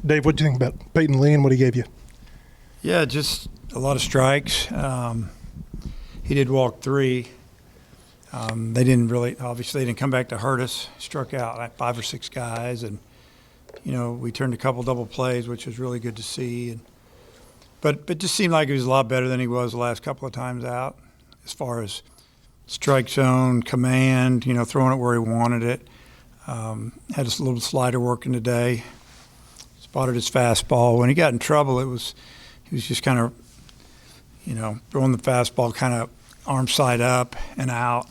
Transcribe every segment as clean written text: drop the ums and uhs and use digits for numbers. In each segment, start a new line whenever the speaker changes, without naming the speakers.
Dave, what do you think about Peyton Lee and what he gave you?
Yeah, just a lot of strikes. He did walk 3. They didn't really, obviously, they didn't come back to hurt us. Struck out like 5 or 6 guys, and we turned a couple double plays, which was really good to see. But it just seemed like he was a lot better than he was the last couple of times out, as far as strike zone, command, throwing it where he wanted it. Had a little slider working today. Spotted his fastball. When he got in trouble, he was just kind of, throwing the fastball kind of arm side up and out.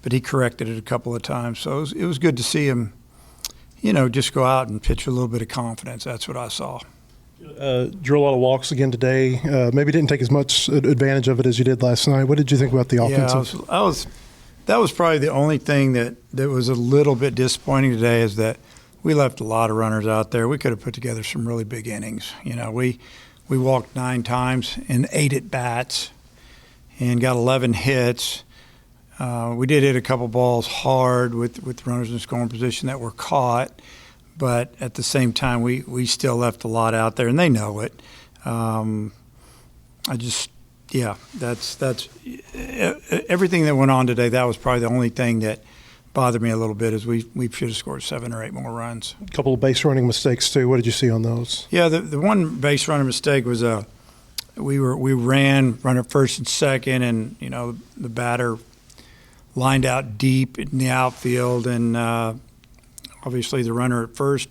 But he corrected it a couple of times. So it was good to see him, just go out and pitch with a little bit of confidence. That's what I saw.
Drew a lot of walks again today. Maybe didn't take as much advantage of it as you did last night. What did you think about the offensive?
Yeah, that was probably the only thing that was a little bit disappointing today, is that we left a lot of runners out there. We could have put together some really big innings. We walked 9 times in 8 at-bats and got 11 hits. We did hit a couple balls hard with runners in scoring position that were caught, but at the same time, we still left a lot out there, and they know it. That's everything that went on today. That was probably the only thing that bothered me a little bit, is we should have scored 7 or 8 more runs.
A couple of base running mistakes too. What did you see on those?
Yeah, the one base running mistake was we ran runner first and second, and the batter lined out deep in the outfield, and obviously the runner at first,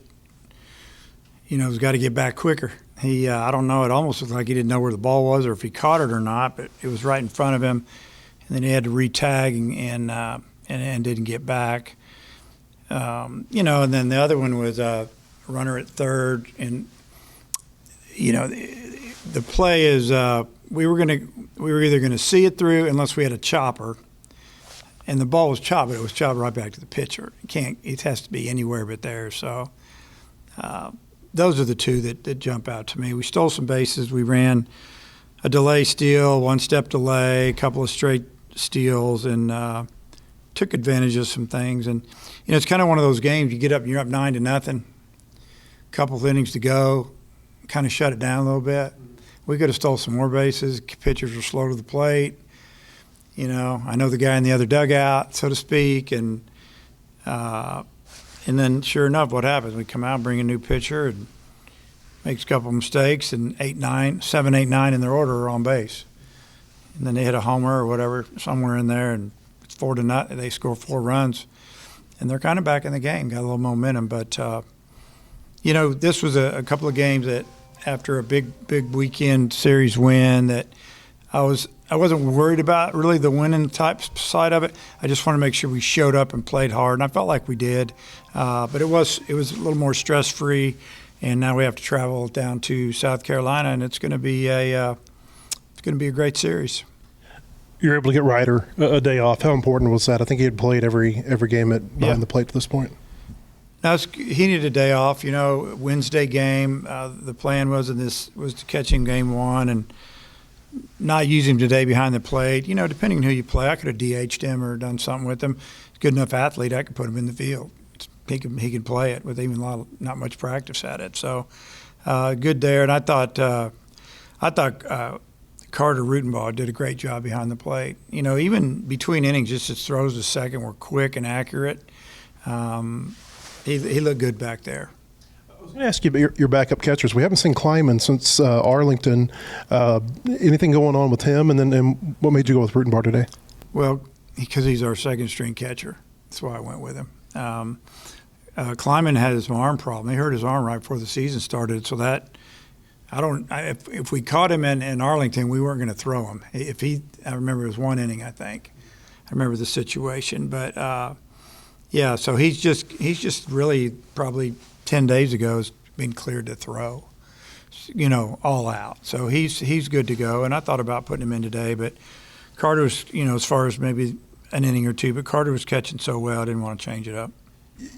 has got to get back quicker. He, I don't know, it almost looked like he didn't know where the ball was or if he caught it or not, but it was right in front of him, and then he had to re-tag and didn't get back. And then the other one was a runner at third, and the play is we were either gonna see it through unless we had a chopper, and the ball was chopped, but it was chopped right back to the pitcher. It has to be anywhere but there. So those are the two that jump out to me. We stole some bases. We ran a delay steal, 1-step delay, a couple of straight steals, and took advantage of some things. And it's kind of one of those games. You get up and you're up 9-0, couple of innings to go, kind of shut it down a little bit. We could have stole some more bases. Pitchers were slow to the plate. I know the guy in the other dugout, so to speak, and then sure enough, what happens? We come out, bring a new pitcher, and makes a couple of mistakes, and 7, 8, 9 in their order are on base. And then they hit a homer or whatever somewhere in there, and it's 4-0. They score 4 runs, and they're kind of back in the game, got a little momentum. But this was a couple of games that, after a big weekend series win, that I wasn't worried about really the winning type side of it. I just wanted to make sure we showed up and played hard, and I felt like we did. But it was a little more stress-free, and now we have to travel down to South Carolina, and it's going to be a great series.
You're able to get Ryder a day off. How important was that? I think he had played every game behind the plate to this point.
Now, he needed a day off. Wednesday game. The plan was to catch him game 1 and not use him today behind the plate. Depending on who you play, I could have DH'd him or done something with him. He's a good enough athlete, I could put him in the field. He can play it with even not much practice at it. So good there. And I thought Carter Rutenbaugh did a great job behind the plate. Even between innings, just his throws to second were quick and accurate. He looked good back there.
I was going to ask you about your backup catchers. We haven't seen Kleiman since Arlington. Anything going on with him? And what made you go with Rutenbaugh today?
Well, because he's our second-string catcher. That's why I went with him. Kleiman had his arm problem. He hurt his arm right before the season started, so that if we caught him in Arlington, we weren't going to throw him. I remember it was 1 inning, I think. I remember the situation, but so he's just really probably 10 days ago has been cleared to throw, all out. So he's good to go. And I thought about putting him in today, but Carter was, as far as maybe an inning or two, but Carter was catching so well, I didn't want to change it up.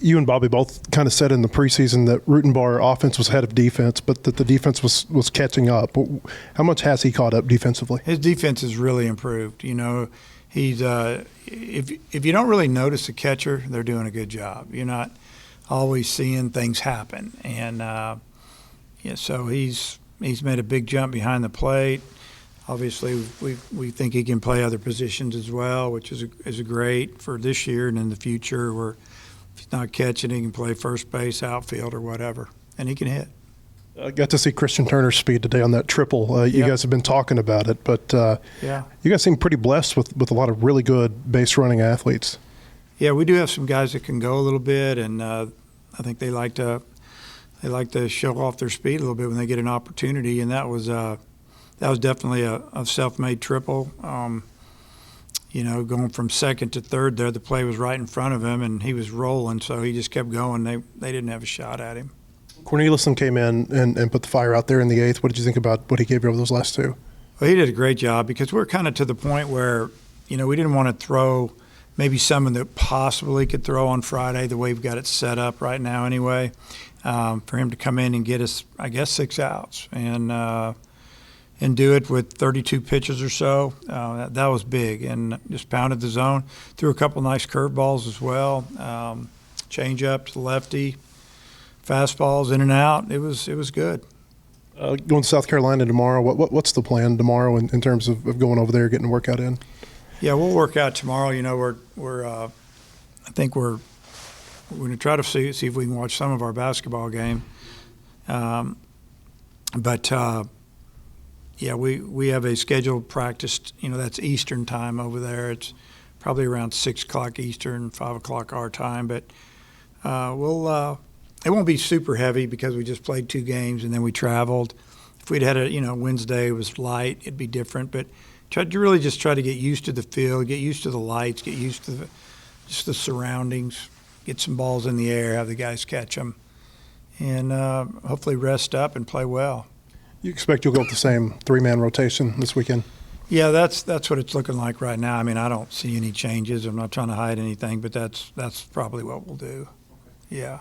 You and Bobby both kind of said in the preseason that Rutenbaugh offense was ahead of defense, but that the defense was catching up. How much has he caught up defensively?
His defense has really improved. He's if you don't really notice a catcher, they're doing a good job. You're not always seeing things happen, and Yeah, so he's made a big jump behind the plate. Obviously, we think he can play other positions as well, which is a great for this year and in the future. Where if he's not catching, he can play first base, outfield, or whatever, and he can hit.
I got to see Christian Turner's speed today on that triple. You guys have been talking about it, but
Yeah.
you guys seem pretty blessed with a lot of really good base running athletes.
Yeah, we do have some guys that can go a little bit, and I think they like to show off their speed a little bit when they get an opportunity. And that was definitely a self-made triple. Going from second to third there, the play was right in front of him, and he was rolling, so he just kept going. They didn't have a shot at him.
Cornelison came in and put the fire out there in the eighth. What did you think about what he gave you over those last two?
Well, he did a great job because we're kind of to the point where, we didn't want to throw maybe someone that possibly could throw on Friday the way we've got it set up right now anyway, for him to come in and get us, I guess, 6 outs and do it with 32 pitches or so. That was big, and just pounded the zone. Threw a couple nice curveballs as well, change up to the lefty, fastballs in and out. It was good.
Going to South Carolina tomorrow, what's the plan tomorrow in terms of going over there, getting a workout in?
Yeah, we'll work out tomorrow. I think we're going to try to see if we can watch some of our basketball game. Yeah, we have a scheduled practice. That's Eastern time over there. It's probably around 6 o'clock Eastern, 5 o'clock our time. But it won't be super heavy because we just played 2 games and then we traveled. If we'd had Wednesday was light, it'd be different. But try to get used to the field, get used to the lights, get used to just the surroundings, get some balls in the air, have the guys catch them, and hopefully rest up and play well.
You expect you'll go with the same 3-man rotation this weekend?
Yeah, that's what it's looking like right now. I mean, I don't see any changes. I'm not trying to hide anything, but that's probably what we'll do. Yeah.